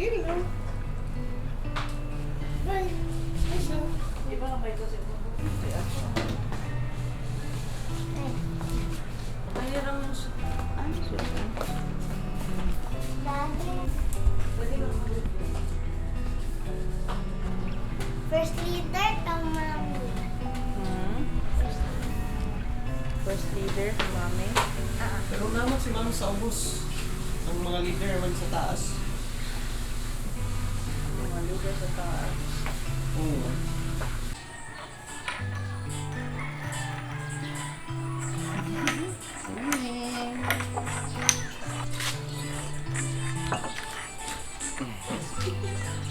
Here you go. Bye. Nice now. Iba ang may kasi mo. Mahirang mo sa... Ano siya? Pwede ba mag-review? First leader, tamang. First leader, mami. Pero naman si Ma'am sa ubos. Ang mga leader naman sa taas. Mga leader sa taas. Oo.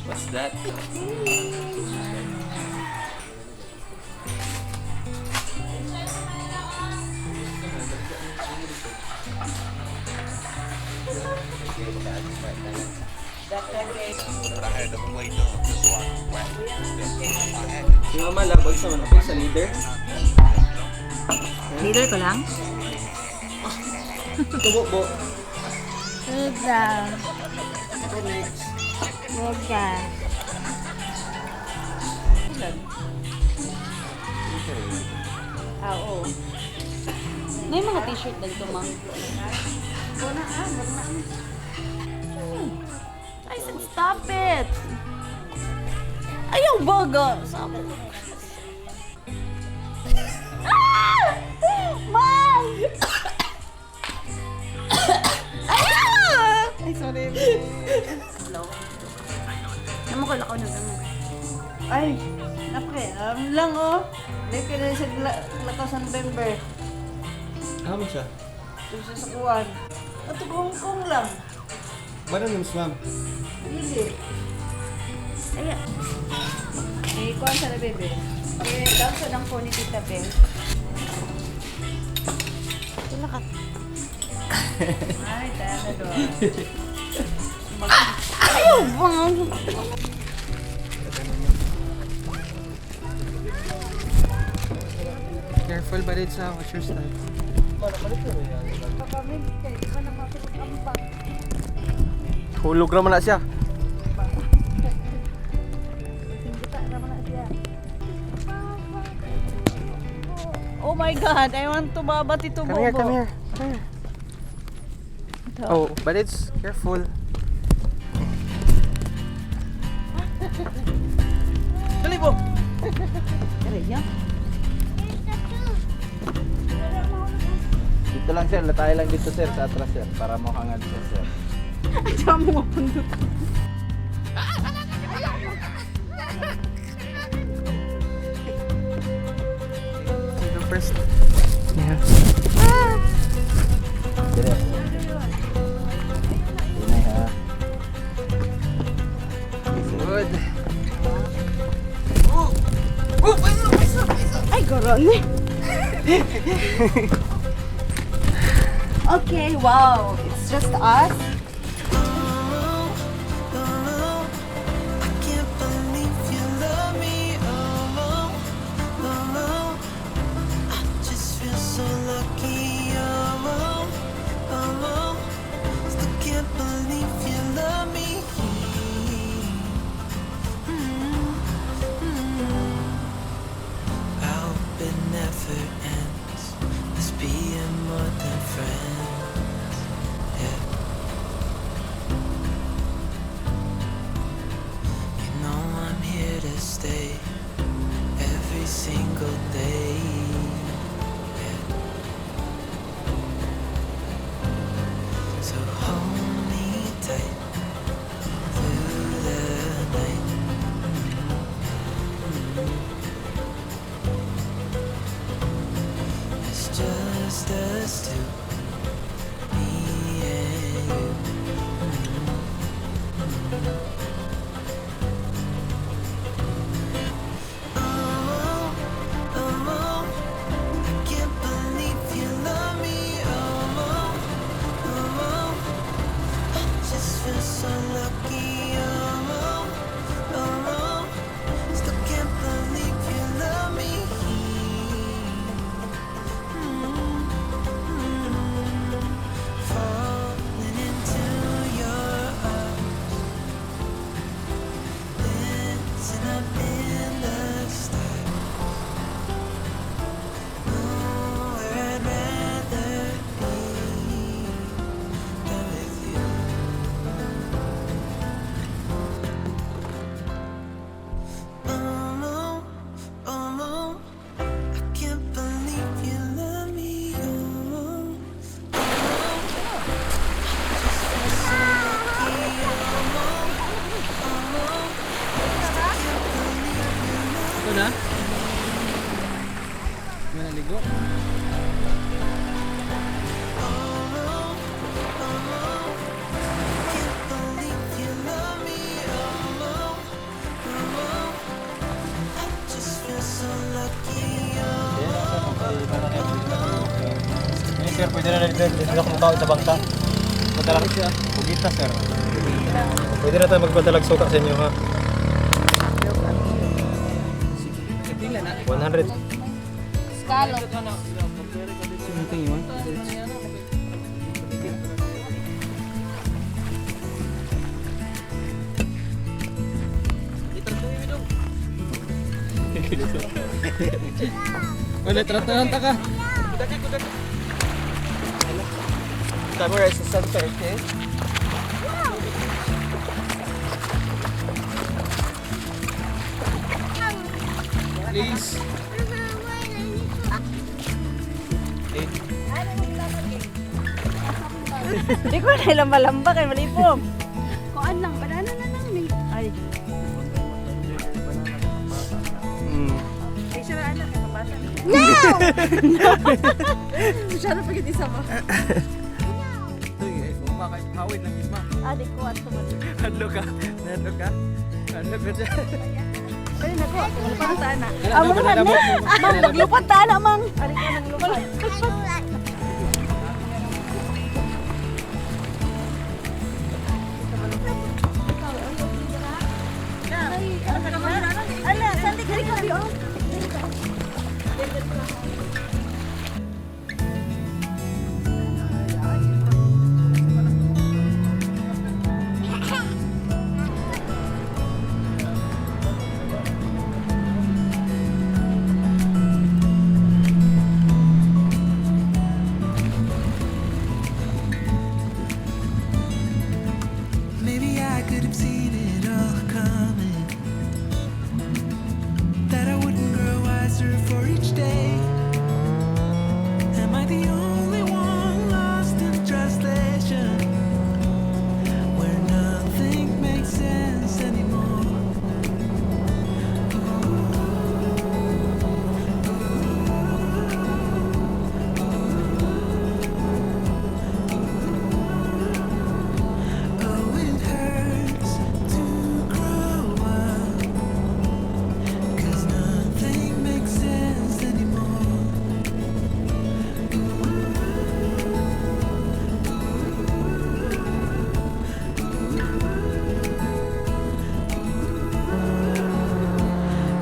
What's that? Si Mama labag sa manapil sa leader. Leader ko lang? Tubo-bo. Leader. Next. Leader. Ilan? Oo. May mga t-shirt na ito, ma'am. Wala na. I said, stop it! Ayaw baga! Sabi ko. Ah! Mom! Ayaw! Ay, sorry. Hello? Naman ko lakaw na gano'n. Ay, napakialam lang oh. Hindi ka na sa lakas ng November. Ano siya? Doon sa sakuan. At kong lang. Ba't names, Ma'am? Hindi. Ayan. Eh, kuhan sa na, bebe. Eh, down sa lang po ni Tita Bel. Wala ka. Ay, tayo na doon. Ayaw bang! Careful ba rin sa watch your style? Hulog naman na siya. Oh my God! I want to babati to Bobo. Come here. Oh, but it's careful. Dali po! Aray niya. Dito lang sir, tayo lang dito sir, sa atras sir, para makangad sir sir. Ay, tsaka mo mapundot. You go first. Yeah. Dire. Inay ha. Good. Ay, gorone. Okay, wow. It's just us. na nag-depende sila kung tao sa bangka. Madalang siya. Bugita, sir. Pwede na tayo magpadalag suka sa inyo, ha? 100. Scallop. Wala, tratahan ta ka. Camera is the center, okay? Please. Hindi ko na ilang malamba kay malipom. Kuan lang, banana na lang ni. Ay, ay siya na anak, mabasa na. Siya na pagkita isa ba? Hawid ng isma. Adik ko at tumali. Hadlo ka. Hadlo ka. Hadlo ka dyan. Kaya na ko, lupan ta na. Amo na na. Mang, maglupan ta na, mang. Adik ko nang lupan. Ala, sandi kari ka biyo. Maybe I could have seen it all coming. That I wouldn't grow wiser for each day. Am I the only one lost in translation? Where nothing makes sense anymore. Oh, it hurts to grow up, 'cause nothing makes sense anymore.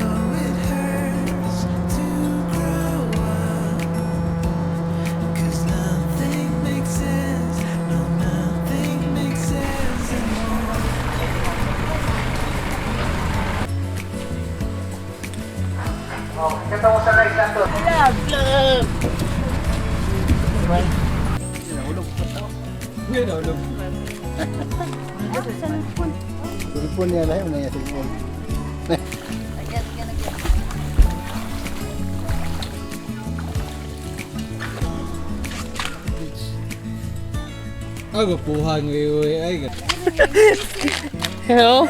Oh, it hurts to grow up, 'cause nothing makes sense. No, nothing makes sense anymore. Cellphone niya lang, una niya cellphone. Ako puhan ngayon. Ay, Hello?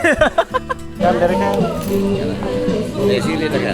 Ganda rin ka. sili na ka.